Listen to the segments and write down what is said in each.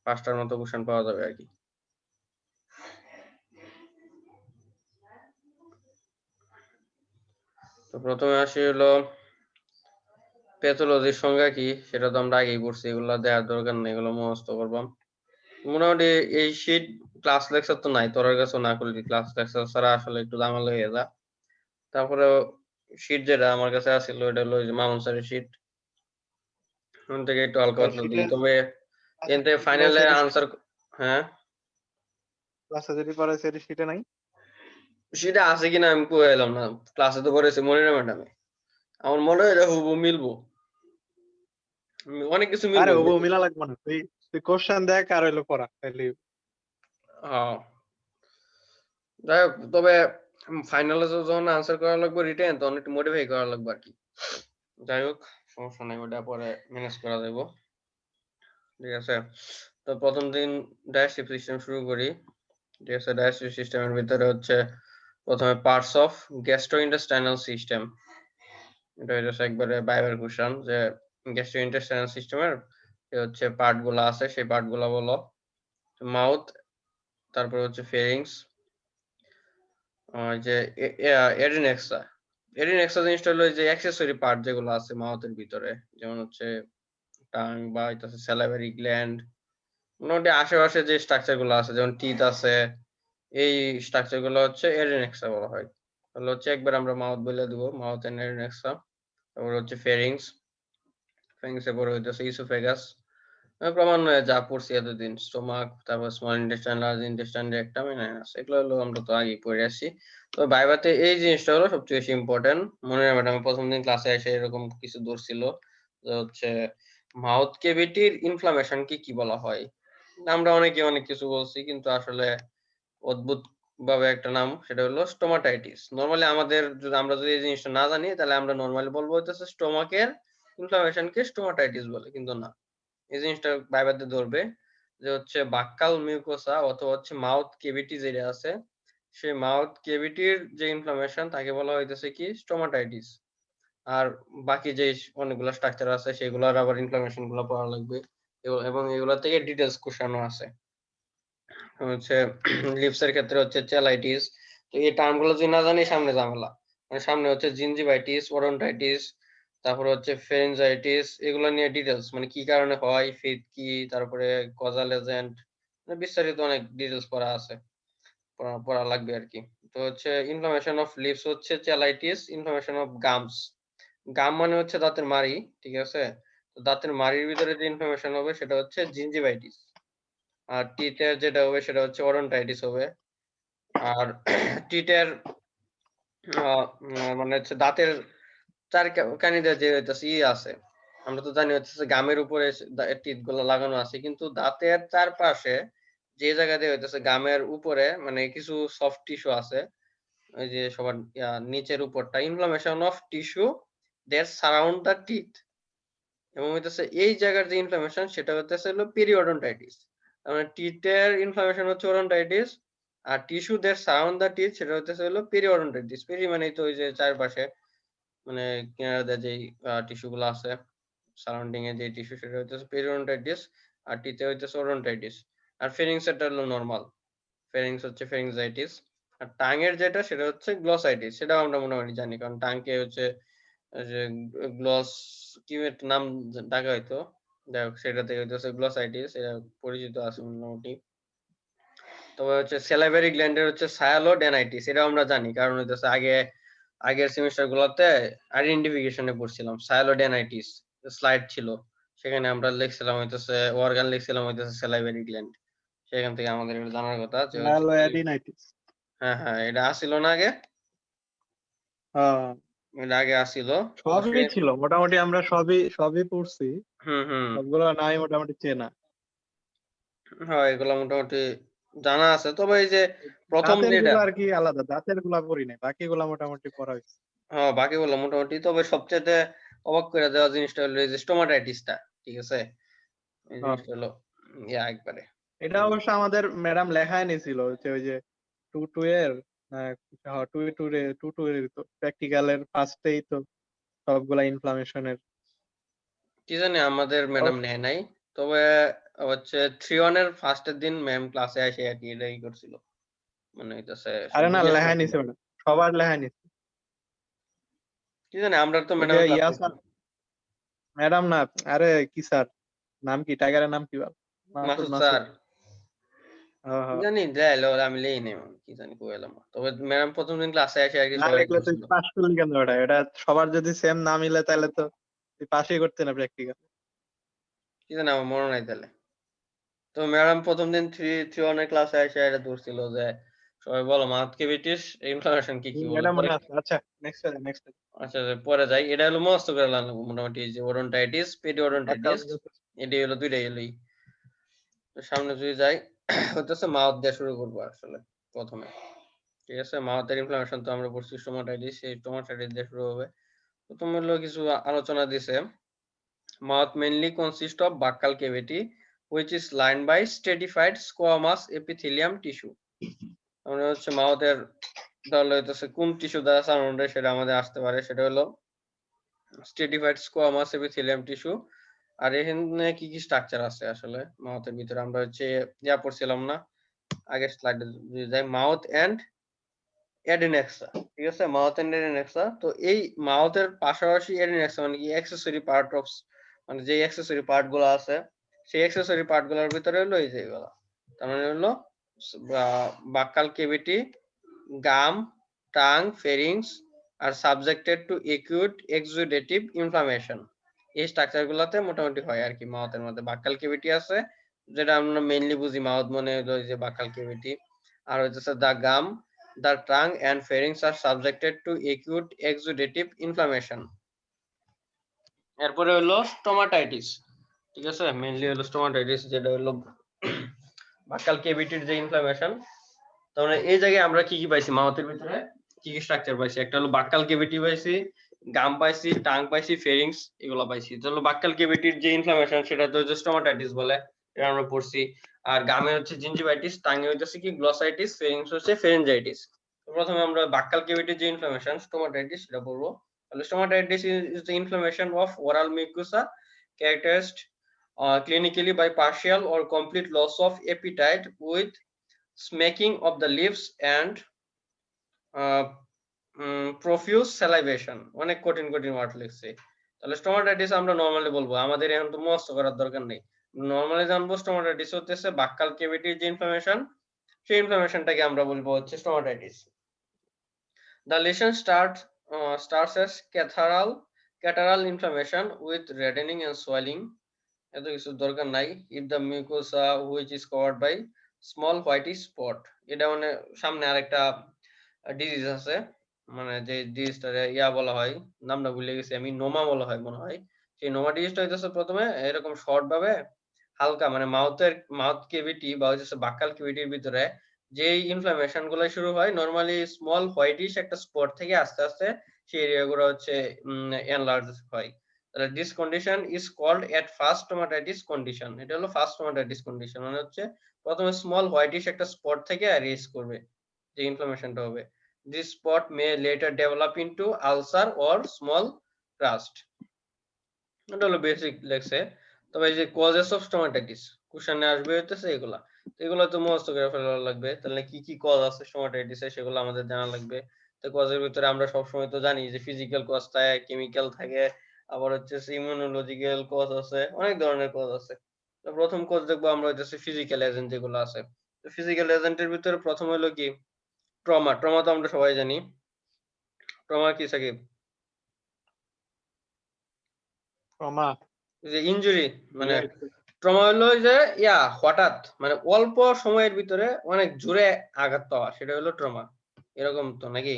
5টার মতো কোশ্চেন পাওয়া যাবে আর কি। তো প্রথমে আসি হলো প্যাথোলজির সংজ্ঞা কি সেটা তো আমরা আগেই পড়ছি, এগুলো দেওয়ার দরকার নেই, এগুলো মুখস্থ করবাম। মোটামুটি এই শীট ক্লাস লেকচার তো নাই, তোর কাছে না করলি ক্লাস লেকচার ছাড়া আসলে একটু ঝামেলা হয়ে যা। তারপরে শীট যেটা আমার কাছে আছিল ওটা হলো মামুন স্যারের শীট, ওখান থেকে একটু হালকা পাতলা দিই। তবে এতে ফাইনালে আনসার, হ্যাঁ ক্লাসে যেটি পড়াইছে এটি শীটে নাই, সেটা আছে কিনা আমি কই এলাম না, ক্লাসে তো পড়েছে মনিরা ম্যাডামে, আমার মনে হয় এটা হুবহু মিলবো, অনেক কিছু আরে মিলবো। ওবো মিলা লাগবে না, তুই তুই কোশ্চেন দেখ আর হইলো পড়া তাইলে। হ্যাঁ যাই হোক, তবে ফাইনালে যখন আনসার করা লাগবে রিটেন তখন একটু মডিফাই করা লাগবে আর কি। যাই হোক সমস্যা নাই, ওটা পরে ম্যানেজ করা যাবো। ঠিক আছে, তো প্রথম দিন ডায়াস্টিভ সিস্টেম শুরু করি। ঠিক আছে, ডায়াস্টিভ সিস্টেমের ভিতরে হচ্ছে প্রথমে পার্টস অফ গ্যাস্ট্রোইন্টেস্টাইনাল সিস্টেম, এটা হচ্ছে একবারে বাইবেল কোশ্চেন যে গ্যাস্ট্রোইন্টেস্টাইনাল সিস্টেমের হচ্ছে পার্ট গুলা আছে, সেই পার্ট গুলা বলো। মাউথ, তারপর হচ্ছে ফেরিংস, যে এরিনেক্সা। এরিনেক্সা জিনিসটা হলো যে অ্যাক্সেসরি পার্ট যেগুলো আছে মাউথের ভিতরে, যেমন হচ্ছে টাং বা হইতাছে স্যালাইভারি গ্ল্যান্ড, মোটামুটি আশেপাশে যে স্ট্রাকচার গুলো আছে যেমন টিথ আছে, এই স্ট্রাকচার গুলো হচ্ছে এরিনেক্সা বলা হয়। তাহলে হচ্ছে একবার আমরা মাউথ বলে দিব, মাউথ এন্ড এরিনেক্সা। তারপর হচ্ছে ফেরিংস, ফেরিংস এর পরে হইতাছে ইসোফেগাস, ক্রমান্বয়ে যা পড়ছি এতদিন, স্টোমাক, তারপর small intestine, large intestine, rectum, আছে, এগুলো হলো আমরা তো আগেই পড়ে আসছি। তো ভাইভাতে এই জিনিসটা হলো সবচেয়ে বেশি ইম্পর্টেন্ট। মনে রাখবেন আমি প্রথম দিন ক্লাসে এসে এরকম কিছু ধরছিল যে হচ্ছে মাউথ ক্যাভিটির ইনফ্লামেশন কি কি বলা হয়। আমরা অনেকে অনেক কিছু বলছি, কিন্তু আসলে অদ্ভুত ভাবে একটা নাম, সেটা হলো স্টোমাটাইটিস। নরমালি আমাদের আমরা যদি এই জিনিসটা না জানি তাহলে আমরা নরমালি বলবো হইতেছে স্টোমাকের ইনফ্লামেশনকে স্টোমাটাইটিস বলে, কিন্তু না, এই জিনিসটা ভাইবাতে ধরবে যে হচ্ছে বাক্কাল মিউকোসা অথবা হচ্ছে মাউথ ক্যাভিটি যেটা আছে, সেই মাউথ ক্যাভিটির যে ইনফ্লামেশন তাকে বলা হইতেছে কি স্টোমাটাইটিস। আর বাকি যে অনেকগুলো স্ট্রাকচার আছে সেগুলোর আবার ইনফ্লামেশন গুলো পড়া লাগবে, এবং এগুলো থেকে ডিটেলস কোশ্চেনও আছে। হচ্ছে লিপস এর ক্ষেত্রে হচ্ছে চেলাইটিস, তো এই টার্ম গুলো যদি না জানি সামনে ঝামেলা, মানে সামনে হচ্ছে জিনজিভাইটিস, ওরন্টাইটিস, তারপর হচ্ছে ফেরেনজাইটিস, এগুলো নিয়ে ডিটেলস মানে কি কারণে হয়, ফিট কি, তারপরে কজাল এজেন্ট, মানে বিস্তারিত অনেক ডিটেলস পড়া আছে, পড়া লাগবে আর কি। তো হচ্ছে ইনফ্লামেশন অফ লিপস হচ্ছে চেলাইটিস, ইনফ্লামেশন অফ গামস, গাম মানে হচ্ছে দাঁতের মাড়ি, ঠিক আছে, তো দাঁতের মাড়ির ভিতরে যে ইনফ্লামেশন হবে সেটা হচ্ছে জিনজিভাইটিস। আর টিটের যেটা হবে সেটা হচ্ছে ওরন্টাইটিস হবে। আর টিটের মানে হচ্ছে দাঁতের চার কানিতে যে হইতাছে আছে, আমরা তো জানি হচ্ছে গামের উপরে টিথ গুলো লাগানো আছে, কিন্তু দাঁতের চারপাশে যে জায়গা দিয়ে হইতেছে গামের উপরে মানে কিছু সফট টিস্যু আছে, ওই যে সবার নিচের উপরটা, inflammation of tissue that surround the teeth, এবং হইতেছে এই জায়গার যে ইনফ্লামেশন সেটা হইতেছে হলো পেরিওডন্টাইটিস। মানে টিথের ইনফ্লামেশন হচ্ছে ওরন্টাইটিস, আর tissue that surround the teeth সেটা হইতেছে হলো পেরিওডন্টাইটিস। পেরি মানেই তো ওই যে চারপাশে মানে কিনারে যেই টিস্যু গুলো আছে, সারাউন্ডিং এ যে টিস্যু সেটা হইতেছে পেরিওডন্টাইটিস, আর টিতে হইতেছে ওরন্টাইটিস। আর ফেরিংস এটা হলো নরমাল, ফেরিংস হচ্ছে ফেরিংজাইটিস। আর টাং এর যেটা সেটা হচ্ছে গ্লসাইটিস, সেটাও আমরা মোটামুটি জানি, কারণ টাংকে হচ্ছে ওই যে গ্লস কি একটা নাম ডাকা হয়তো, যাই হোক সেটা থেকে হইতেছে গ্লসাইটিস, এটা পরিচিত আছে মোটামুটি। তবে হচ্ছে স্যালাইভারি গ্ল্যান্ডের হচ্ছে সায়ালোডেনাইটিস, এটাও আমরা জানি, কারণ হইতেছে আগের সেমিস্টার গুলোতে আইডেন্টিফিকেশনে পড়ছিলাম সায়ালোডেনাইটিস, স্লাইড ছিল, সেখানে আমরা লিখছিলাম হইতেছে অর্গান, লিখছিলাম হইতেছে স্যালাইভারি গ্ল্যান্ড, সেখান থেকে আমাদের এটা জানার কথা যে হচ্ছে ম্যালোঅ্যাডিনাইটিস। হ্যাঁ হ্যাঁ এটা আসিল না আগে, হ্যাঁ, এটা আগে আসিল। তো সবই ছিল মোটামুটি, আমরা সবই সবই পড়ছি, হুম হুম, সবগুলো নাই মোটামুটি চেনা। হ্যাঁ এগুলা মোটামুটি জানা আছে, তবে এই যে প্রথম দাঁতের যেটা, গুলো আর কি আলাদা, দাঁতের গুলা পড়ি নাই, বাকিগুলা মোটামুটি পড়া হয়েছে। হ্যাঁ বাকিগুলো মোটামুটি, তবে সবচেয়ে অবাক করে দেওয়া জিনিসটা হলো এই যে স্টোমাটাইটিসটা, ঠিক আছে, এই হ্যাঁ, জিনিসটা হলো একবারে এটা অবশ্য আমাদের ম্যাডাম লেখায় নিয়েছিল, হচ্ছে ওই যে টু টু এর টু টু এর প্র্যাকটিক্যালের ফার্স্টেই তো সবগুলা ইনফ্লামেশনের। কি জানি আমাদের ম্যাডাম নেয় নাই, তবে হচ্ছে 3-1 এর ফার্স্টের দিন ম্যাম ক্লাসে এসে আর কি এটাই করছিল। মানে হইতাছে সব আরে না, জিজ্ঞেস লেহাই করছিল। নিছে ম্যাডাম, সবার লেহাই নিছে। কি জানি আমরা তো ওই যে ম্যাডামের ক্লাস ইয়া করছি। স্যার, ম্যাডাম না, আরে কি স্যার, নাম কি, টাইগারের নাম কি বল? মাসুদ, মাসুদ মাসুদ। স্যার। হ্যাঁ কি হ্যাঁ। জানি যাইলো আমি লেই নাই কি জানি কই এলাম। তবে ম্যাডাম ১ম দিন ক্লাসে এসে আর কি না সবাইকে লিখলে তুই বলছিল। পাস করলি কেন? ওটা এটা সবার যদি সেম না মিলে তাহলে তো তুই পাসই করতে না প্র্যাকটিক্যাল। কি জানি আমার মনে নাই তাহলে। তো ম্যাডাম ১ম দিন 3-1 এর ক্লাসে এসে এটা ধরছিল যে সবাই বলো মাউথ ক্যাভিটিস ইনফ্লামেশন কি বলে এটা পরে মনে আছে। আচ্ছা, নেক্সট নেক্সট। আচ্ছা পরে যাই। এটা হলো মুখস্থ করে আনলাম মোটামুটি যে ওডন্টাইটিস, বাক্কাল পেরিওডন্টাইটিস এটাই হলো ২ টাই হলোই। তো সামনে যদি যাই হইতেছে মাউথ দিয়ে শুরু করব আসলে ১ম এ। ঠিক আছে? মাউথের ইনফ্লামেশন তো আমরা পড়ছি স্টোমাটাইটিস, এই স্টোমাটাইটিস দিয়ে শুরু হবে। ১ম হলো কিছু আলোচনা দিছে। Mouth mainly consists of buccal cavity which is lined by stratified squamous epithelium tissue. আমরা হচ্ছে মাউথের তাহলে হইতেছে কোন টিস্যু দ্বারা সারাউন্ডেড সেটা আমাদের আসতে পারে। সেটা হলো stratified squamous epithelium tissue। আর এখানে কি, কি স্ট্রাকচার আছে আসলে মাউথের ভিতরে আমরা হচ্ছে পড়ছিলাম না? আগের স্লাইডে যদি যাই মাউথ অ্যান্ড অ্যাডেনেক্সা। ঠিক আছে? Mouth and adnexa. তো এই মাউথের পাশাপাশি অ্যাডেনেক্সা মানে কি অ্যাক্সেসরি পার্ট অফ মানে যে অ্যাক্সেসরি পার্ট গুলো আছে সেই অ্যাক্সেসরি পার্ট গুলোর ভিতরে হলো এই যে এগুলা। তার মানে হলো buccal cavity, gum, tongue, pharynx আর subjected to acute exudative inflammation. এই স্ট্রাকচার গুলাতে মোটামুটি হয় আর কি মাউথের মধ্যে বাক্কাল ক্যাভিটি আছে যেটা আমরা মেইনলি বুঝি মাউথ মনে হলো যে বাক্কাল ক্যাভিটি আর হচ্ছে দা গাম the tongue and pharynx are subjected to acute exudative inflammation এরপরে হলো স্টোমাটাইটিস ঠিক আছে মেইনলি হলো স্টোমাটাইটিস যেটা হলো বাক্কাল ক্যাভিটির যে ইনফ্লামেশন তাহলে এই জায়গায় আমরা কি কি পাইছি মাউথের ভিতরে কি কি স্ট্রাকচার পাইছি একটা হলো বাক্কাল ক্যাভিটি পাইছি গাম পাইছি টাং পাইছি ফেরিংস এগুলো পাইছি তো হলো বাক্কাল ক্যাভিটির যে ইনফ্লামেশন সেটা তো হচ্ছে স্টোমাটাইটিস বলে এটা আমরা পড়ছি আর গামে হচ্ছে জিঞ্জিভাইটিস টাঙ্গে হচ্ছে কি গ্লসাইটিস ফেরিংস হচ্ছে ফেরেনজাইটিস তো প্রথমে আমরা বাক্কাল ক্যাভিটির যে ইনফ্লামেশন স্টোমাটাইটিস সেটা পড়বো তাহলে stomatitis is the inflammation of oral mucosa characterized clinically by partial or complete loss of appetite with smacking of the lips and profuse salivation অনেক কঠিন কঠিন ওয়ার্ড লিখছে তাহলে স্টোমাটাইটিস আমরা নরমালি বলবো আমাদের এখন তো মুখস্থ করার দরকার নেই নরমালি জানবো স্টোমাটাইটিস হচ্ছে বাক্কাল ক্যাভিটির যে ইনফ্লামেশন সেই ইনফ্লামেশনটাকে আমরা বলবো হচ্ছে stomatitis the lesion starts as catarrhal inflammation with reddening and swelling এত কিছু দরকার নাই if the mucosa which is covered by small whitish spot এটা মানে সামনে আরেকটা ডিজিজ আছে মানে যে ডিজিজটা বলা হয় নামটা ভুলে গেছি আমি নোমা বলা হয় মনে হয় সেই নোমা ডিজিজটা হইতেছে প্রথমে এরকম শর্ট ভাবে হালকা মানে মাউথ ক্যাভিটি বা হচ্ছে বাক্কাল ক্যাভিটির ভিতরে যেই ইনফ্লামেশন গুলো শুরু হয় নরমালি স্মল হোয়াইটিশ একটা স্পট থেকে আস্তে আস্তে সেই এরিয়াগুলো হচ্ছে এনলার্জ হয় তাহলে this condition is called at first stomatitis condition এটা হলো ফার্স্ট স্টোমাটাইটিস কন্ডিশন মানে হচ্ছে প্রথমে স্মল হোয়াইটিশ একটা স্পট থেকে রেজ করবে যে ইনফ্লামেশনটা হবে this spot may later develop into ulcer or small crust এটা হলো বেসিক লেগছে তবে এই যে কজেস অফ স্টোমাটাইটিস কোশ্চেনে আসবে হইতেছে এগুলা এগুলো তো মুখস্থ করে ফেলা লাগবে তাহলে কি কি কজ আছে স্টোমাটাইটিস এর সেগুলো আমাদের জানা লাগবে তো কজের ভিতরে আমরা সব সময় তো জানি যে ফিজিক্যাল কজ থাকে কেমিক্যাল থাকে আবার হচ্ছে ইমিউনোলজিক্যাল কজ আছে অনেক ধরনের কজ আছে তো প্রথম কজ দেখবো আমরা হচ্ছে ফিজিক্যাল এজেন্ট যেগুলো আছে তো ফিজিক্যাল এজেন্টের ভিতরে প্রথম হলো কি ট্রমা তো আমরা সবাই জানি ট্রমা কি সাকিব ট্রমা, যে ইনজুরি মানে ট্রমা হলো যে হঠাৎ মানে অল্প সময়ের ভিতরে অনেক জোরে আঘাত পাওয়া সেটা হলো ট্রমা এরকম তো নাকি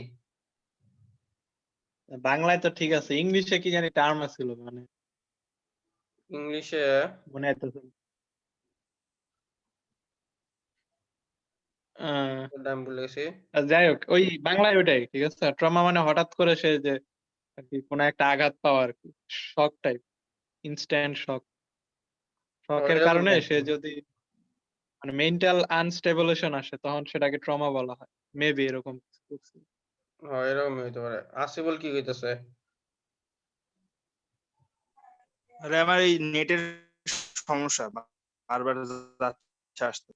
বাংলায় তো ঠিক আছে, ইংলিশে কি জানি টার্ম আছিল মানে ইংলিশে মনে আইতেছে না। আহ, আমি ভুলে গেছি যাই হোক, ওই বাংলায় ওইটাই ঠিক আছে। ট্রমা মানে হঠাৎ করে সে যে আর কি কোনো একটা আঘাত পাওয়া আর কি, শক টাইপ, ইনস্ট্যান্ট শক। ও, শকের এরকম কারণে সে টাইপের যদি মানে মেন্টাল আনস্টেবলেশন আসে তখন সেটাকে ট্রমা বলা হয়, মেবি এরকম কিছু। এরকম হইতে পারে আসিবল কি কইতেছে আরে আমার এই নেটের সমস্যা বারবার যাচ্ছে আসতে।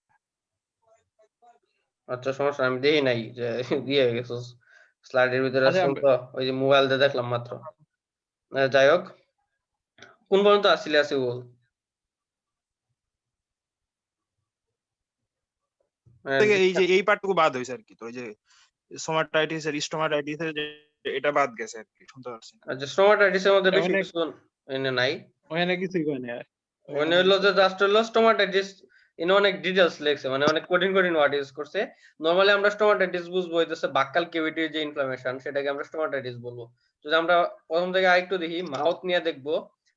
আচ্ছা সমস্যা নাই, আমি দেখি নাই যে দিয়ে গেছিস স্লাইডের ভিতরে আচ্ছা, আসলাম তো ওই যে মোবাইল দিয়ে দেখলাম মাত্র। যাই হোক কোন পর্যন্ত আসলে আছে বল। থেকে এই যে এই পার্টটুকু বাদ হয়েছে আর কি, তো ওই যে সোমাটাইটিস আর স্টোমাটাইটিস এর যে এটা বাদ গেছে আর কি, শুনতে পারছি না। আচ্ছা স্টোমাটাইটিসের মধ্যে বেশি ওখানে কিছু এনে নাই। ওখানে কিছুই কয় না। ওখানে হলো যে জাস্ট হলো স্টোমাটাইটিস এনে অনেক ডিটেইলস লেখছে, মানে অনেক কঠিন কঠিন ওয়ার্ড ইউজ করছে। নরমালি আমরা স্টোমাটাইটিস বুঝবো হইতেছে বাক্কাল ক্যাভিটির যে ইনফ্লামেশন সেটাকে আমরা স্টোমাটাইটিস বলবো। যদি আমরা প্রথম থেকে আরেকটু দেখি মাউথ নিয়ে দেখবো,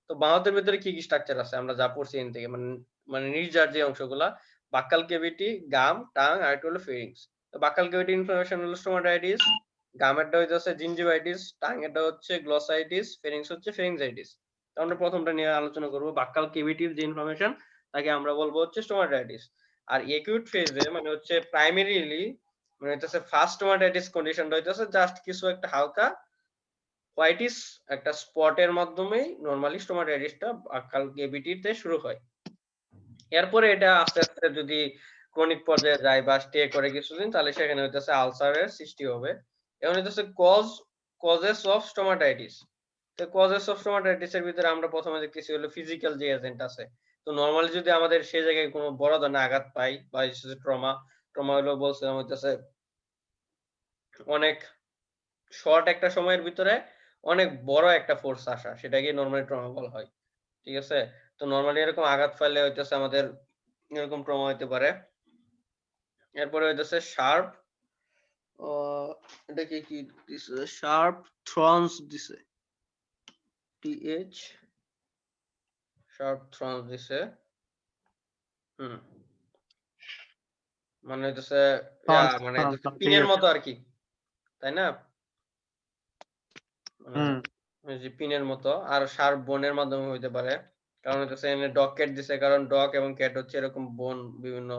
তো মাউথের ভিতরে কি কি স্ট্রাকচার আছে আমরা যা পড়ছি এখান থেকে, মানে মানে নির্জার যে অংশগুলা বাক্কাল ক্যাভিটি, গাম, টাং আর একটা হলো ফেরিংস। তো বাক্কাল ক্যাভিটি ইনফ্লামেশন হলো স্টোমাটাইটিস, গামেরটা হইতেছে জিঞ্জিভাইটিস, টাং এটা হচ্ছে গ্লসাইটিস, ফেরিংস হচ্ছে ফেরিংজাইটিস। তো আমরা প্রথমটা নিয়ে আলোচনা করব, বাক্কাল ক্যাভিটির যে ইনফ্লামেশন তাকে আমরা বলবো হচ্ছে স্টোমাটাইটিস। আর একিউট ফেজে মানে হচ্ছে প্রাইমারিলি মানে হচ্ছে ফার্স্ট স্টোমাটাইটিস কন্ডিশনটা হইতেছে জাস্ট কিছু একটা হালকা হোয়াইটিস একটা স্পটের মাধ্যমেই নরমালি স্টোমাটাইটিসটা বাক্কাল ক্যাভিটিতে শুরু হয়। এরপরে এটা আস্তে আস্তে যদি ক্রনিক পর্যায়ে যায় বা স্টে করে কিছুদিন তাহলে সেখানে হইতেছে আলসারের সৃষ্টি হবে। এখন হইতেছে কজেস অফ স্টোমাটাইটিস। তো কজেস অফ স্টোমাটাইটিস এর ভিতরে আমরা প্রথমে দেখতেছি হলো ফিজিক্যাল যে এজেন্ট আছে। তো নরমালি যদি আমাদের সেই জায়গায় কোনো বড় ধরনের আঘাত পাই বা ট্রমা, ট্রমা হলো বলছিলাম হইতেছে অনেক শর্ট একটা সময়ের ভিতরে অনেক বড় একটা ফোর্স আসা, সেটাকে নরমালি ট্রমা বলা হয়। ঠিক আছে? তো নরমালি এরকম আঘাত পাইলে হইতেছে আমাদের এরকম ট্রমা হইতে পারে। এরপরে হইতেছে শার্প এটা কি দিছে, শার্প থ্রন্স দিছে, টিএইচ শার্প থ্রন্স দিছে। মানে হইতেছে মানে হইতেছে পিনের মতো আর কি, তাই না? ওই যে পিনের মতো, আর শার্প বোনের মাধ্যমে হইতে পারে। কারণ হইতেছে এখানে ডগ ক্যাট দিছে, কারণ ডগ এবং ক্যাট হচ্ছে এরকম বোন বিভিন্ন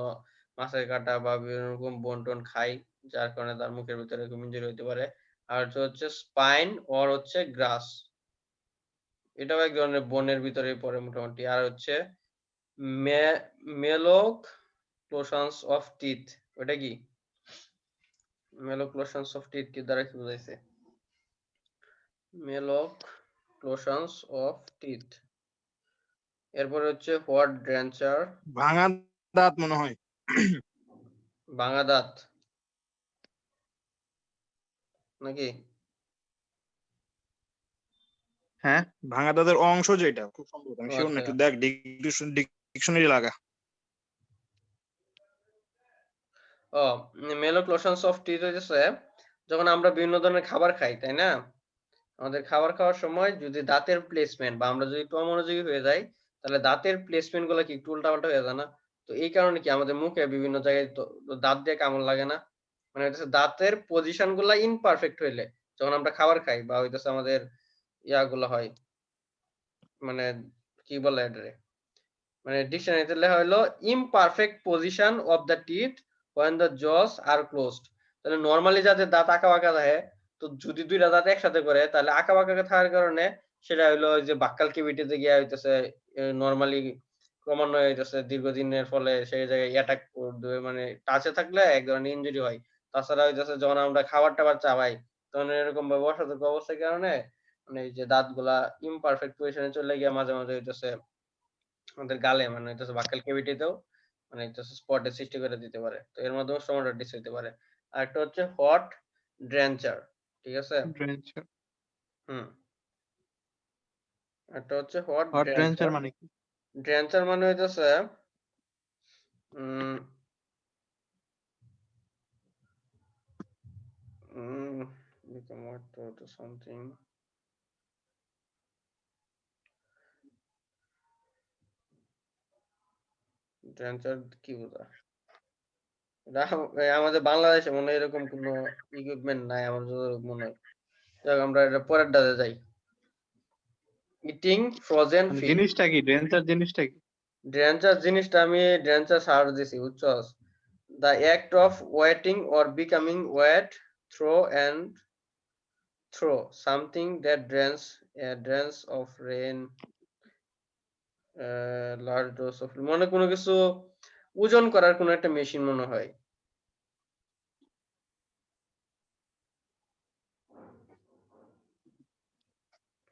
মাছের কাঁটা বা বিভিন্ন রকম বোন টোন খায়, যার কারণে তার মুখের ভিতরে এরকম ইনজুরি হইতে পারে। আর হচ্ছে স্পাইন অর হচ্ছে গ্রাস, এটাও এক ধরনের বোনের ভিতরে পড়ে মোটামুটি। আর হচ্ছে মেলোক্লোশনস অফ টিথ, ওটা কি? মেলোক্লোশনস অফ টিথ কি দ্বারা কি বোঝাইছে? মেলোক্লোশনস অফ টিথ। এরপরে হচ্ছে হোয়াট ড্রেঞ্চার, ভাঙা দাঁত মনে হয়। ভাঙা দাঁত নাকি? হ্যাঁ, ভাঙা দাঁতের অংশ যেটা, খুব সম্ভবত, আমি শিওর না, একটু দেখ ডিকশনারি লাগা। ও মেলোক্লোশনস অফ টিথ হইতেছে যখন আমরা বিভিন্ন ধরনের খাবার খাই, তাই না? আমাদের খাবার খাওয়ার সময় যদি দাঁতের প্লেসমেন্ট বা আমরা যদি একটু অমনোযোগী হয়ে যাই তাহলে দাঁতের প্লেসমেন্ট গুলো কি একটু উল্টাপাল্টা হয়ে যায় না? তো এই কারণে কি আমাদের মুখে বিভিন্ন জায়গায় তো দাঁত দিয়ে কামড় লাগে না? মানে হচ্ছে দাঁতের পজিশন গুলা ইনপারফেক্ট হইলে যখন আমরা খাবার খাই বা হইতেছে আমাদের ইয়াগুলো হয়, মানে কি বলে এটারে, মানে ডিকশনারিতে লেখা হলো imperfect position of the teeth when the jaws are closed। তাহলে নরমালি যাদের দাঁত আঁকা বাঁকা থাকে, তো যদি দুইটা দাঁত একসাথে করে তাহলে আঁকা বাঁকা থাকার কারণে সেটা হলো ওই যে বাক্কাল ক্যাভিটিতে গিয়া হইতেছে নরমালি ক্রমান্বয়ে হইতেছে দীর্ঘদিনের ফলে সেই জায়গায় অ্যাটাক করবে, মানে টাচে থাকলে এক ধরনের ইনজুরি হয়। তাছাড়া হইতেছে যখন আমরা খাবার টাবার চাবাই তখন এরকম ভাবে অসতর্ক অবস্থার কারণে মানে এই যে দাঁতগুলা ইমপারফেক্ট পজিশনে চলে গিয়ে মাঝে মাঝে হইতেছে আমাদের গালে মানে হইতেছে বাক্কাল ক্যাভিটিতেও মানে হইতেছে স্পটের সৃষ্টি করে দিতে পারে। তো এর মাধ্যমে স্টোমাটাইটিস হইতে পারে। আর একটা হচ্ছে হট ড্রেঞ্চার, ঠিক আছে? হুম, একটা হচ্ছে হট ড্রেঞ্চার। মানে কি? ড্রেঞ্চার মানে হইতেছে become what to something, ড্রেঞ্চার কি বোঝায়? আমাদের বাংলাদেশে মনে হয় এরকম কোনো ইকুইপমেন্ট নাই আমার যতটুকু মনে হয়। যাক আমরা এটা পরের ডালে যাই। Eating frozen fish. জিনিসটা কি ড্রেঞ্চার জিনিসটা কি? ড্রেঞ্চার জিনিসটা আমি ড্রেঞ্চার সার্চ দিছি, বুঝছস? The act of wetting or becoming wet through something that drains of rain large dose of মানে কোনো কিছু ওজন করার কোনো একটা মেশিন মনে হয়।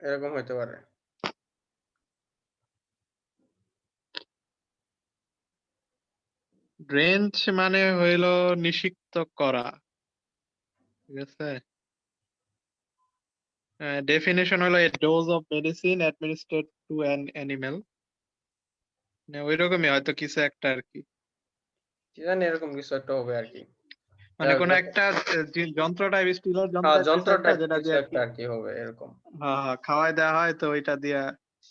এরকম হইতে পারে। ড্রেঞ্চ মানে হইলো নিষিক্ত করা, ঠিক আছে। ডেফিনেশন হলো a dose of medicine administered to an animal, ওই রকমই হয়তো কিছু একটা আর কি। কি জানি এরকম কিছু একটা হবে আরকি। মানে কোন একটা যন্ত্র টাইপ, স্টিলের যন্ত্র হ্যাঁ, টাইপ যন্ত্র একটা টাইপ যেটা কিছু দিয়ে একটা আরকি হবে এরকম। হ্যাঁ খাওয়াই দেওয়া হয়, তো ওইটা দিয়া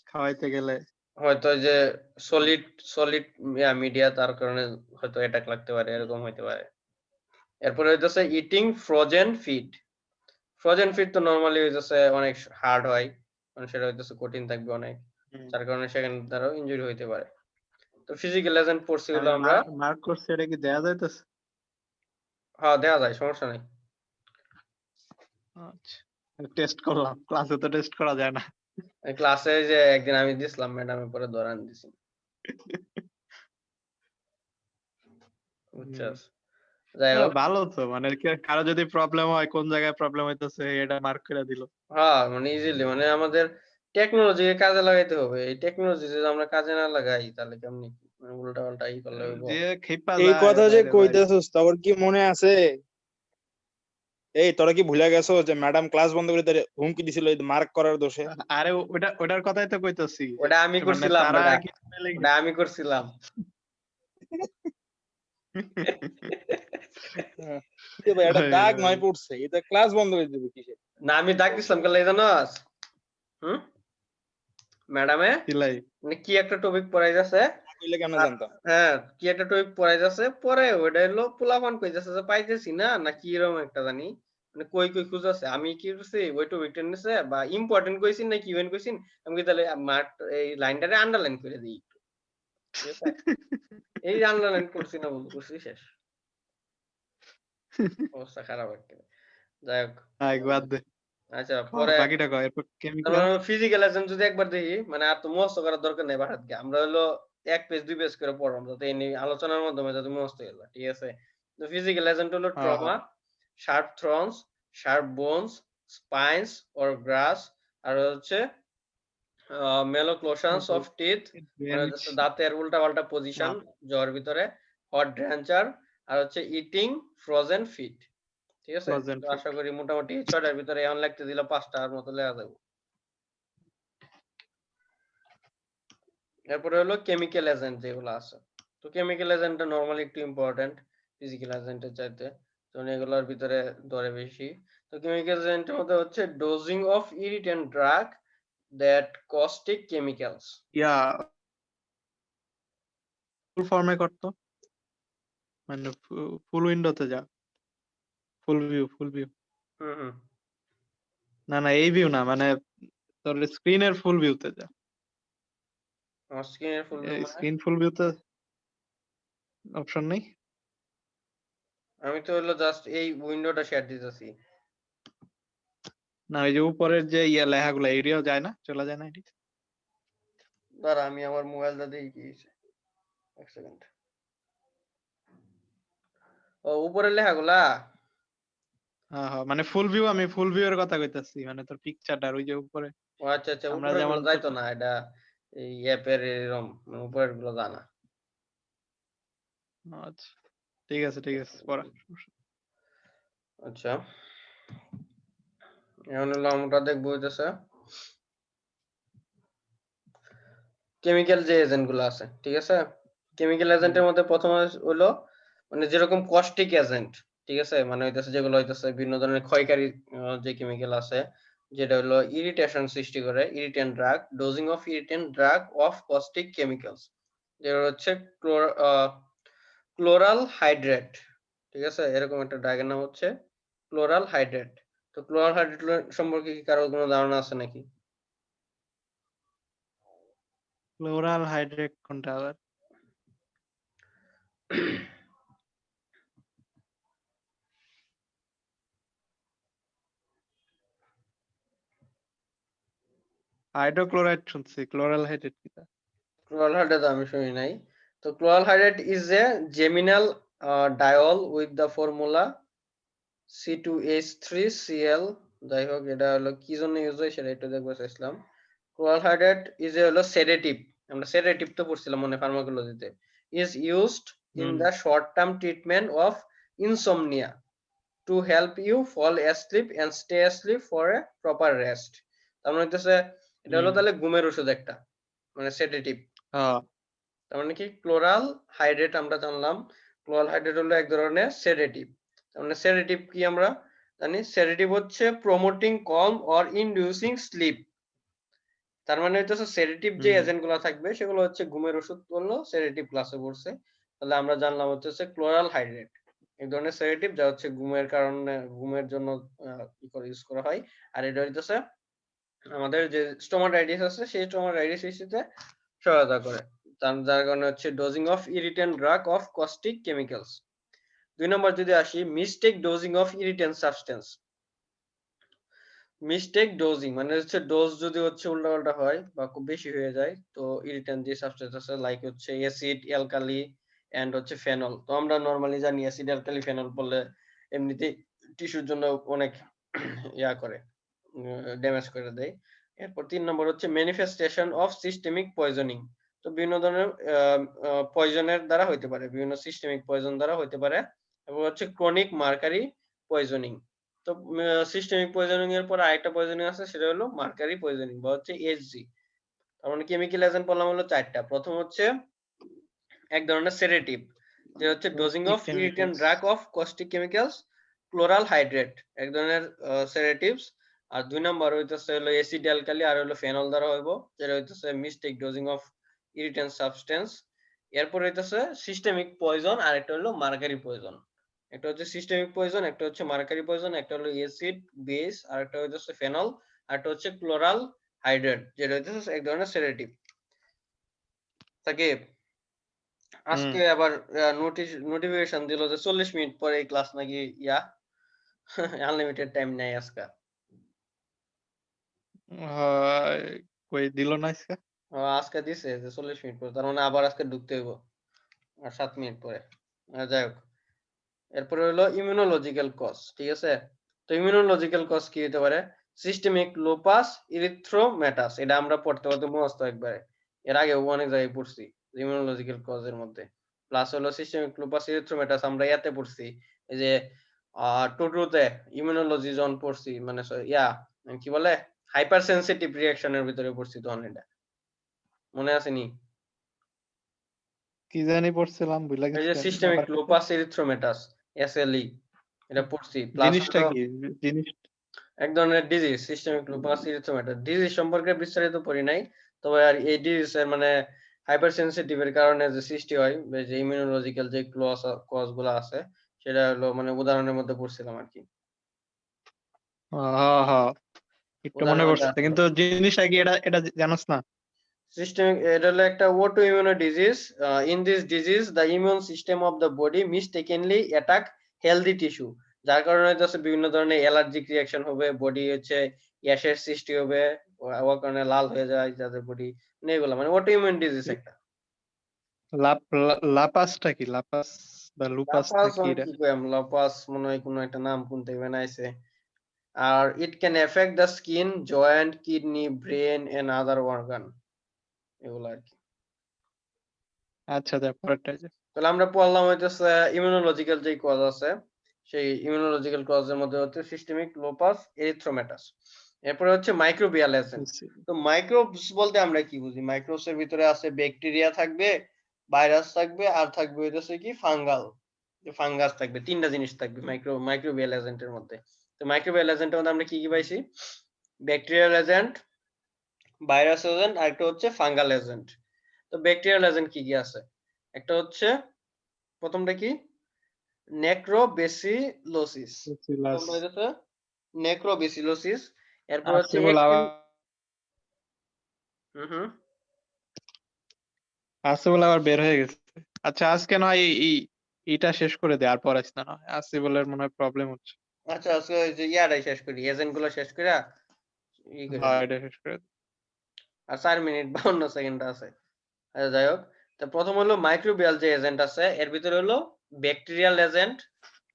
খাওয়াইতে গেলে হয়তো ওই যে সলিড মিডিয়া তার কারণে হয়তো অ্যাটাক লাগতে পারে, এরকম হইতে পারে। এরপরে হইতেছে eating frozen feed. Frozen feed তো নরমালি হইতেছে অনেক হার্ড হয়। মানে সেটা হইতেছে কঠিন থাকবে অনেক। যার কারণে সেখানে তারও ইনজুরি হইতে পারে। তো ফিজিক্যাল এজেন্ট পড়ছি হলো আমি আমরা। মার্ক করছি, এটা কি দেয়া যাইতেছে? হ্যাঁ, দেয়া যায়, সমস্যা নাই। আচ্ছা, টেস্ট করলাম, ক্লাসে তো টেস্ট করা যায় না। ক্লাসে যে একদিন আমি দিছিলাম, ম্যাডামের পরে ধরান দিছি। বুঝছস? যাই হোক। ভালো তো, মানে কারো যদি প্রবলেম হয়, কোন জায়গায় প্রবলেম হইতেছে এটা মার্ক করে দিল। হ্যাঁ, মানে ইজিলি মানে আমাদের টেকনোলজিকে কাজে লাগাইতে হবে। এই টেকনোলজি যদি আমরা কাজে না লাগাই তাহলে কেমনে কি? মানে উল্টা-পাল্টা ই করলে হইব। যে খেপা এই যায় কথা যে বাইরে বাইরে। কইতেছস তোর কি মনে আছে? এই তোরা কি ভুলে গেছো যে ম্যাডাম ক্লাস বন্ধ করে তারে হুমকি দিছিল এই মার্ক করার দোষে? আরে ওটার কথাই তো কইতাছি যে ওটা আমি মানে করছিলাম তারা বেটা। কি বলে ওটা আমি করছিলাম। হ্যাঁ। কি ভাই এটা দাগ নয় পড়ছে, এটা ক্লাস বন্ধ করে দিবে কিসে? না, আমি ডাক দিছিলাম কেন জানোস? হুম? ম্যাডামে সিলাই মানে কি একটা টপিক পড়াইতেছে। না কইলে কেমনে জানতাম? হ্যাঁ, কি একটা টপিক পড়াইতেছে, পরে ওইটা হলো পোলাপান কইতেছে যে পাইতেছি না, না কি এরকম একটা জানি। মানে কই খুঁজতেছে। আমি কি করছি ওই টপিকটা নিছে বা ইম্পর্টেন্ট কইছি না কি ইভেন্ট কইছি, আমি কি তাহলে মার্ক এই লাইনটারে আন্ডারলাইন করে দেই একটু। ঠিক আছে? এই আন্ডারলাইন করছি না বন্ধু, করছি শেষ। অবস্থা খারাপ একটা। যাই হোক। বাদ দে। আচ্ছা, পরে বাকিটা কয়, এরপর কেমিক্যাল। ফিজিক্যাল এজেন্ট যদি একবার দেখি মানে আর তো মুখস্থ করার দরকার নেই বাসাত গিয়ে। আমরা হলো ১ পেজ ২ পেজ করে পড়াম যাতে এই নিয়ে আলোচনার মাধ্যমে যাতে মুখস্থ হয়ে যায়। ঠিক আছে? তো ফিজিক্যাল এজেন্ট হলো হ্যাঁ ট্রমা, হ্যাঁ শার্প থ্রন্স, শার্প বোনস, স্পাইনস অর গ্রাস, আর হচ্ছে মেলোক্লোশনস অফ টিথ, মানে বেঞ্চ। হচ্ছে দাঁতের উল্টা-পাল্টা পজিশন জ্বর ভিতরে, হট ড্রেঞ্চার, আর হচ্ছে ইটিং ফ্রোজেন ফিড। ঠিক আছে? ফ্রোজেন তো ফুড। আশা করি মোটামুটি ৬ টার ভিতরে এখন লিখতে দিলে ৫ টার মতো লেখা যাবে। এরপরে হলো কেমিক্যাল এজেন্ট যেগুলো আছে। তো কেমিক্যাল এজেন্টটা নরমালি একটু ইম্পর্টেন্ট ফিজিক্যাল এজেন্টের চাইতে। কারণ এগুলোর ভিতরে ধরে বেশি। তো কেমিক্যাল এজেন্টের মধ্যে হচ্ছে dosing of irritant drug that caustic chemicals. Yeah full ফর্মে করতো, মানে ফুল উইন্ডোতে যা, ফুল ভিউ। হুম, হুম। না না, এই ভিউ না, মানে তোর স্ক্রিনের ফুল ভিউতে যা। আমার স্ক্রিনের ফুল ভিউ মানে স্ক্রিন ফুল ভিউতে অপশন নেই। আমি তো হলো জাস্ট এই উইন্ডোটা শেয়ার দিতেছি। না, ওই যে উপরের যে লেখাগুলো এরিয়াও যায় না, চলে যায় না এটি। দাঁড়া আমি আমার মোবাইলটা দেখি কি হইছে। ১ সেকেন্ড। ও উপরের লেখাগুলা? হ্যাঁ হ্যাঁ, মানে ফুল ভিউ, আমি ফুল ভিউ এর কথা কইতাছি, মানে তোর পিকচারটা ওই যে উপরে ও আচ্ছা, আচ্ছা, আমরা উপরের যেমন গুলো যাইতো না। এটা এই অ্যাপের এরকম মানে উপরের গুলো যায় না। আচ্ছা, ঠিক আছে ঠিক আছে, পড়া। আচ্ছা। এখন হলো আমরা দেখবো হইতেছে কেমিক্যাল যে এজেন্ট গুলো আছে, ঠিক আছে? কেমিক্যাল এজেন্টের মধ্যে প্রথম হলো মানে যেরকম কস্টিক এজেন্ট, ঠিক আছে? মানে হইতেছে যেগুলো হইতেছে বিভিন্ন ধরনের ক্ষয়কারী যে কেমিক্যাল আছে, যেটা হলো ইরিটেশন সৃষ্টি করে, irritant drug, dosing of irritant drug of caustic chemicals, যেটা হচ্ছে ক্লোরাল হাইড্রেট, ঠিক আছে? এরকম একটা ড্রাগের নাম হচ্ছে ক্লোরাল হাইড্রেট। তো ক্লোরাল হাইড্রেট সম্পর্কে কি কারো কোনো ধারণা আছে নাকি? ফ্লোরাল হাইড্রেট কোনটা আবার? হাইড্রোক্লোরাইড শুনছি, ক্লোরাল হাইড্রেট কিটা? ক্লোরাল হাইড্রেট আমি শুনি নাই। তো chloral hydrate is a geminal diol with the formula C2H3Cl। যাই হোক, এটা হলো কি জন্য ইউজ হয় সেটা একটু দেখবো চাইছিলাম। ক্লোরাল হাইড্রেট ইজ এ হলো সেডেটিভ। আমরা সেডেটিভ তো পড়ছিলাম মনে ফার্মাকোলজিতে। Is used in hmm the short term treatment of insomnia to help you fall asleep and stay asleep for a proper rest. তার মানে হচ্ছে এটা হলো হুম তাহলে ঘুমের ওষুধ একটা, মানে সেডেটিভ। হ্যাঁ তার মানে কি ক্লোরাল হাইড্রেট আমরা জানলাম। ক্লোরাল হাইড্রেট হলো এক ধরনের সেডেটিভ। তার মানে সেডেটিভ কি আমরা জানি, সেডেটিভ হচ্ছে প্রমোটিং কলম অর ইনডিউসিং স্লিপ। তার মানে হচ্ছে সেডেটিভ যে হুম এজেন্ট গুলো থাকবে সেগুলো হচ্ছে ঘুমের ওষুধ বললো, সেডেটিভ ক্লাসে পড়ছে। তাহলে আমরা জানলাম হচ্ছে ক্লোরাল হাইড্রেট এক ধরনের সেডেটিভ যা হচ্ছে ঘুমের কারণে, ঘুমের জন্য ইউজ করা হয়। আর এটা হইতেছে আমাদের যে স্টোমাটাইটিস আছে সেই স্টোমাটাইটিস ইস্যুতে সহায়তা করে। যার কারণে হচ্ছে dosing of irritant drug of caustic chemicals. 2 নম্বর যদি আসি, mistake dosing of irritant substance. Mistake dosing মানে হচ্ছে ডোজ যদি হচ্ছে উল্টাপাল্টা হয় বা খুব বেশি হয়ে যায়, তো ইরিটেন্ট যে সাবস্টেন্স আছে লাইক হচ্ছে অ্যাসিড, অ্যালকালি এন্ড হচ্ছে ফেনল। তো আমরা নরমালি জানি অ্যাসিড, অ্যালকালি, ফেনল পড়লে এমনিতেই টিস্যুর জন্য অনেক ইয়া করে, ড্যামেজ করে দেয়। এরপর 3 নম্বর হচ্ছে ম্যানিফেস্টেশন অফ সিস্টেমিক পয়জনিং। তো বিভিন্ন ধরনের পয়জনের দ্বারা হইতে পারে, বিভিন্ন সিস্টেমিক পয়জন দ্বারা হইতে পারে। এবং হচ্ছে ক্রনিক মার্কারি পয়জনিং। তো সিস্টেমিক পয়জনিং এর পর আরেকটা পয়জনিং আছে, সেটা হলো মার্কারি পয়জনিং বা হচ্ছে এসজি। তার মানে কেমিক্যাল এজেন্ট বললাম হলো 4টা। প্রথম হচ্ছে এক ধরনের সেডেটিভ, যে হচ্ছে dosing caustic of irritant chemicals drug of caustic chemicals, chloral hydrate এক ধরনের সেডেটিভস। আর 2 নাম্বার হইতেছে হলো অ্যাসিড, অ্যালকালি আর হলো ফেনল দ্বারা হইব, যেটা হইতেছে mistake dosing of irritant substance. এরপর হইতেছে সিস্টেমিক পয়জন আর একটা হলো মার্কারি পয়জন। একটা হচ্ছে সিস্টেমিক পয়জন, একটা হচ্ছে মার্কারি পয়জন, একটা হলো অ্যাসিড বেস আর একটা হইতেছে ফেনল, আর একটা হচ্ছে ক্লোরাল হাইড্রেট যেটা হইতেছে এক ধরনের সেডেটিভ। তাকে হুম আজকে আবার নোটিফিকেশন দিল যে 40 মিনিট পরে এই ক্লাস নাকি ইয়া আনলিমিটেড টাইম নাই আজকে। হয়, কই দিল না আজকে? আজকে দিছে যে 40 মিনিট পরে, তার মানে আবার আজকে ঢুকতে হইব আর 7 মিনিট পরে। যাই হোক, এরপরে হলো ইমিউনোলজিক্যাল কজ। ঠিক আছে, তো ইমিউনোলজিক্যাল কজ কি হতে পারে? সিস্টেমিক লুপাস ইরিথ্রোমেটাস, এটা আমরা পড়তে পড়তে মুখস্থ একবারে, এর আগে অনেক জায়গায় পড়ছি ইমিউনোলজিক্যাল কজের মধ্যে। প্লাস হলো সিস্টেমিক লুপাস ইরিথ্রোমেটাস আমরা ইয়াতে পড়ছি, এই যে টুটুতে ইমিউনোলজি জন পড়ছি, মানে ইয়া কি বলে হাইপার সেনসিটিভ রিঅ্যাকশনের ভিতরে পড়ছি তখন, এটা মনে আছে নি? কি জানি পড়ছিলাম, ভুলে এই গেছি যে আমি সিস্টেমিক আবার কত। লুপাস এরিথ্রোমেটাস, এসএলই, এটা পড়ছি। প্লাস জিনিসটা হলো কি? জিনিস এক ধরনের ডিজিজ সিস্টেমিক লুপাস ইরিথ্রোমেটাস। ডিজিজ সম্পর্কে বিস্তারিত পড়ি নাই, তবে আর এই ডিজিজ এর মানে হাইপার সেনসিটিভ এর কারণে যে সৃষ্টি হয়, যে ইমিউনোলজিক্যাল যে কজ গুলো আছে, সেটা হলো মানে উদাহরণের মধ্যে পড়ছিলাম আর কি। হ্যাঁ হ্যাঁ, একটু মনে উদাহরণের মধ্যে পড়ছে, আসলো কিন্তু জিনিসটা কি এটা এটা জানোস না? সিস্টেমিক, এটা হলো একটা auto immuno disease. In this disease the immune system of the body mistakenly attack healthy tissue, যার কারণে হচ্ছে বিভিন্ন ধরনের অ্যালার্জিক রিঅ্যাকশন হবে, বডি হচ্ছে গ্যাসের সৃষ্টি হবে, ওর কারণে লাল হয়ে যায় যাদের বডি, এগুলো মানে অটো ইমিউন ডিজিজ একটা। লাপাসটা কি? লাপাস বা লুপাসটা লাপাস কি আমি এটা? কি কইম, লাপাস মনে হয় কোনো একটা নাম কোন থেকে বানাইছে। আর it can affect the skin, joint, kidney, brain and other organ, এগুলো আর কি। আচ্ছা, পরেরটা যে তাহলে আমরা পড়লাম হইতেছে ইমিউনোলজিক্যাল যে কজ আছে, সেই ইমিউনোলজিক্যাল কজের মধ্যে হচ্ছে সিস্টেমিক লুপাস এরিথ্রোমেটাস। এরপরে হচ্ছে মাইক্রোবিয়াল এজেন্ট। বুঝছি। তো মাইক্রোবস বলতে আমরা কি বুঝি? মাইক্রোবস এর ভিতরে আছে ব্যাকটেরিয়া থাকবে, ভাইরাস থাকবে আর থাকবে হইতেছে কি ফাঙ্গাল, যে ফাঙ্গাস থাকবে, তিনটা জিনিস থাকবে মাইক্রোবিয়াল এজেন্টের মধ্যে। তো মাইক্রোবিয়াল এজেন্টের মধ্যে আমরা কি কি পাইছি? ব্যাকটেরিয়াল এজেন্ট, ভাইরাস এজেন্ট আর একটা হচ্ছে ফাঙ্গাল এজেন্ট। তো ব্যাকটেরিয়াল এজেন্ট কি কি আছে? একটা হচ্ছে প্রথমটা কি, নেক্রোবেসিলোসিস। বুঝছিলাস। প্রথমটা হইতেছে নেক্রোবেসিলোসিস। এরপর আছে হচ্ছে বলে আবার হুম হুম। আছে বলে আবার বের হয়ে গেছে। আচ্ছা, আজকে নয় এইটা শেষ করে দে, আর পড়াইস না নয়, আছে বলে মনে হয় প্রবলেম হচ্ছে। আচ্ছা আজকে ওই যে ইয়াটাই শেষ করি, এজেন্ট গুলো শেষ করে ই করে হ্যাঁ, দিই। এটা শেষ করে দে। আর 4 মিনিট 52 সেকেন্ড আছে। আচ্ছা যাই হোক। তো প্রথম হলো মাইক্রোবিয়াল যে এজেন্ট আছে এর ভিতরে হলো ব্যাকটেরিয়াল এজেন্ট।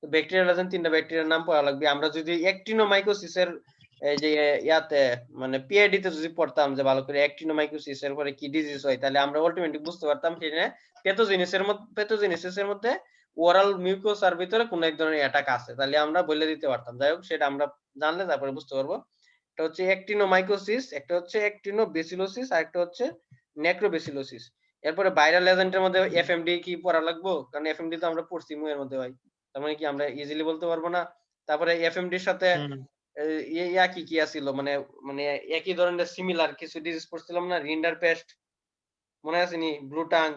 তো ব্যাকটেরিয়াল এজেন্ট ৩ টা ব্যাকটেরিয়ার নাম পড়া লাগবে। আমরা যদি অ্যাক্টিনোমাইকোসিস এর এই যে ইয়াতে মানে পিআইডি তে যদি পড়তাম যে ভালো করে অ্যাক্টিনোমাইকোসিস এর পরে কি ডিজিজ হয় তাহলে আমরা অটোমেটিক বুঝতে পারতাম সেখানে প্যাথোজেনিসিস এর মধ্যে ওরাল মিউকোসার ভিতরে কোন এক ধরনের অ্যাটাক আছে। তাহলে আমরা বলে দিতে পারতাম। যাই হোক সেটা আমরা জানলে তারপরে বুঝতে পারবো। একটা হচ্ছে অ্যাক্টিনোমাইকোসিস, একটা হচ্ছে অ্যাক্টিনোবেসিলোসিস আর একটা হচ্ছে নেক্রোবেসিলোসিস। এরপরে ভাইরাল এজেন্টের মধ্যে এফএমডি কি পড়া লাগবো? কারণ এফএমডি তো আমরা পড়ছি এর মধ্যে ভাই। তার মানে কি আমরা ইজিলি বলতে পারবো না? তারপরে এফএমডির সাথে হুম। ইয়া কি আছিল? মানে মানে একই ধরনের সিমিলার কিছু ডিজিজ পড়ছিলাম না? রিন্ডারপেস্ট মনে আছে নি? ব্লু টাং,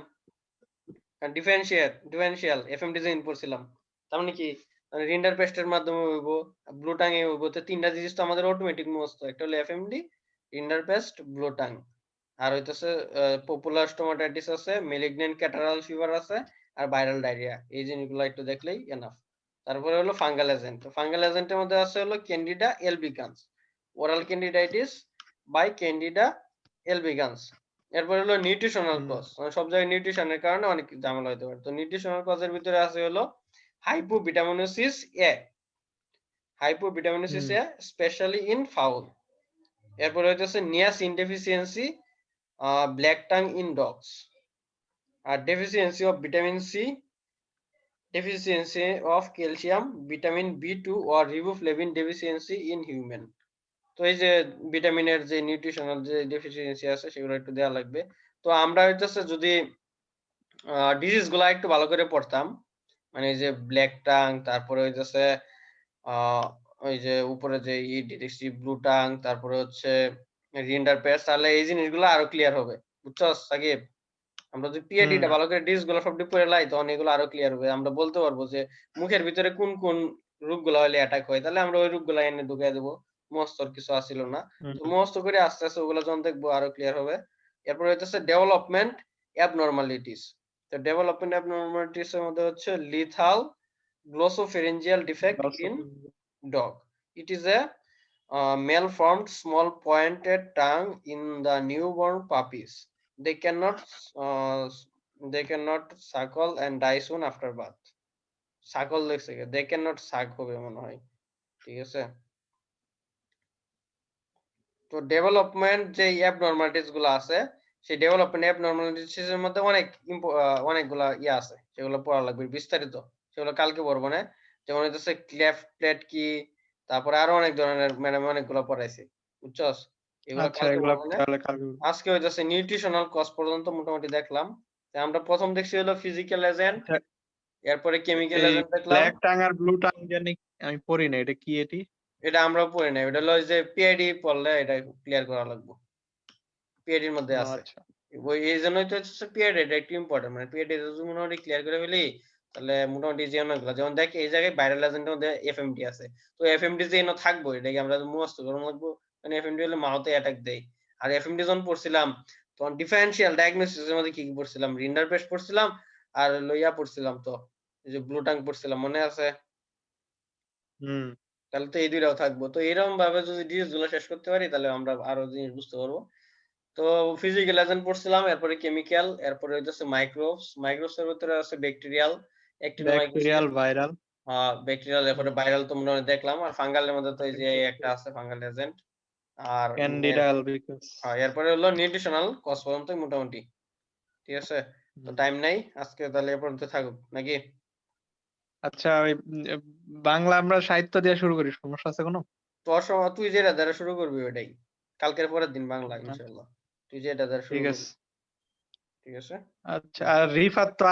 ডিফারেনশিয়াল এফএমডি যে পড়ছিলাম। তার মানে কি? রিন্ডারপেস্টের মাধ্যমে হইব, ব্লু টাং এ হইব। তো ৩ টা জিনিস তো আমাদের অটোমেটিক মুখস্থ। একটা হলো এফএমডি, রিন্ডারপেস্ট, ব্লু টাং। আর হইতেছে পপুলার স্টোমাটাইটিস আছে, মেলিগন্যান্ট ক্যাটারাল ফিভার আছে আর ভাইরাল ডায়রিয়া। এই জিনিসগুলো একটু দেখলেই এনাফ। তারপরে হলো ফাঙ্গাল এজেন্ট। তো ফাঙ্গাল এজেন্টের মধ্যে আছে হলো ক্যান্ডিডা এলবিকান্স, ওরাল ক্যান্ডিডাইটিস বাই ক্যান্ডিডা এলবিকান্স। এরপর হলো নিউট্রিশনাল হুম। কজ। সব জায়গায় নিউট্রিশনের কারণে অনেক ঝামেলা হতে পারে। তো নিউট্রিশনাল কজের ভিতরে আছে হলো হাইপোভিটামিনোসিস এ, হাইপোভিটামিনোসিস হুম। A specially in fowl. এরপর হইতেছে niacin deficiency, black tongue in dogs. আর deficiency of vitamin C, deficiency of calcium, vitamin B2 or riboflavin deficiency in human. তো এই যে ভিটামিনের যে নিউট্রিশনাল যে ডেফিসিয়েন্সি আছে সেগুলো একটু দেওয়া লাগবে। তো আমরা হইতেছে যদি ডিজিজ গুলা একটু ভালো করে পড়তাম, মানে এই যে ব্ল্যাক টাং, তারপরে হইতেছে ওই যে উপরে যে দেখছি ব্লু টাং, তারপরে হচ্ছে রিন্ডারপেস্ট, তাহলে এই জিনিসগুলো আরো ক্লিয়ার হবে। বুঝছস সাকিব? আমরা যদি পিএডি টা হুম। ভালো করে ডিস গুলো সবটি পড়ে লাই তখন এগুলো আরো ক্লিয়ার হবে। আমরা বলতে পারবো যে মুখের ভিতরে কোন কোন রোগগুলা হলে অ্যাটাক হয়। তাহলে আমরা ওই রোগগুলা এনে ঢুকাই দেবো। মুখস্থর কিছু আসিল না। তো হুম। মুখস্থ করে আস্তে আস্তে ওগুলা যখন দেখবো আরো ক্লিয়ার হবে। এরপর হইতেছে ডেভেলপমেন্ট অ্যাবনরমালিটিস। তো ডেভেলপমেন্ট অ্যাবনরমালিটিস এর মধ্যে হচ্ছে lethal glossopharyngeal defect in dog. It is a malformed small pointed tongue in the newborn puppies. They cannot uh, they cannot suckle and die soon after birth. Suckle লেখছে কি? They cannot suck হবে মনে হয়। ঠিক আছে? তো development যে অ্যাবনরমালিটিস গুলো আছে সেই ডেভেলপমেন্ট অ্যাবনরমালিটিস এর মধ্যে অনেকগুলা ইয়ে আছে সেগুলো পড়া লাগবে বিস্তারিত। সেগুলো কালকে পড়বো না। যেমন হইতেছে ক্লেফট প্লেট কি, তারপরে আরো অনেক ধরনের ম্যাডাম অনেকগুলো পড়াইছে। বুঝছস? এগুলো আচ্ছা, কালকে এগুলা পড়বো না। তাহলে কালকে। আজকে হইতেছে নিউট্রিশনাল কজ পর্যন্ত মোটামুটি দেখলাম। তো আমরা প্রথম দেখছি হলো ফিজিক্যাল এজেন্ট, আচ্ছা, এরপরে কেমিক্যাল এই এজেন্ট দেখলাম। ব্ল্যাক টাং আর ব্লু টাং জানি আমি পড়ি না, এটা কি এটি? এটা আমরাও পড়ি নাই। ওটা হলো ওই যে পিআইডি পড়লে এটা ক্লিয়ার করা লাগবে। পিআইডি এর মধ্যে ও আছে। আচ্ছা। ওই এইজন্যই তো হচ্ছে পিরিয়ড এটা একটু ইম্পর্টেন্ট। মানে পিরিয়ড যদি মোটামুটি ক্লিয়ার করে ফেলি তাহলে মোটামুটি যে অনেকগুলো যেমন দেখ এই জায়গায় ভাইরাল এজেন্টের মধ্যে এফএমডি আছে। তো এফএমডি যে এনে থাকবো এটাকে আমরা মুখস্থ করা লাগবো। মানে এফএমডি হলে মাউথে অ্যাটাক দেয়। আর এফএমডি যখন পড়ছিলাম তখন ডিফারেনশিয়াল ডায়াগনোসিস এর মধ্যে কি কি পড়ছিলাম? রিন্ডারপেস্ট পড়ছিলাম আর লইয়া পড়ছিলাম তো। এই যে ব্লু টাং পড়ছিলাম মনে আছে? হুম। তাহলে তো এই দুইটাও থাকবো। তো এরকম ভাবে যদি ডিজিজ গুলো শেষ করতে পারি তাহলে আমরা আরো জিনিস বুঝতে পারবো। তো ফিজিক্যাল এজেন্ট পড়ছিলাম, এরপরে কেমিক্যাল, এরপরে হইতেছে মাইক্রোবস। মাইক্রোবস এর ভিতরে আছে ব্যাকটেরিয়াল, অ্যাক্টিনোমাইকোসিস, ব্যাকটেরিয়াল, ভাইরাল। ব্যাকটেরিয়াল, এরপরে ভাইরাল তো মনে হয় দেখলাম। আর ফাঙ্গালের মধ্যে তো এই যে একটা আছে ফাঙ্গাল এজেন্ট। আর ক্যান্ডিডা আলবিকাস। এরপরে হলো নিউট্রিশনাল কজ পর্যন্ত মোটামুটি। ঠিক আছে? তো টাইম নাই। আজকে তাহলে এ পর্যন্ত থাকুক নাকি? আচ্ছা, ওই বাংলা আমরা সাহিত্য দিয়ে শুরু করি, সমস্যা আছে কোনো? তোর সময় তুই যেটা দ্বারা শুরু করবি ওইটাই। কালকের পরের দিন বাংলা আচ্ছা, ইনশাআল্লাহ। তুই যেটা দ্বারা শুরু ঠিক করবি। আছে। ঠিক আছে? আচ্ছা, আর রিফাত তো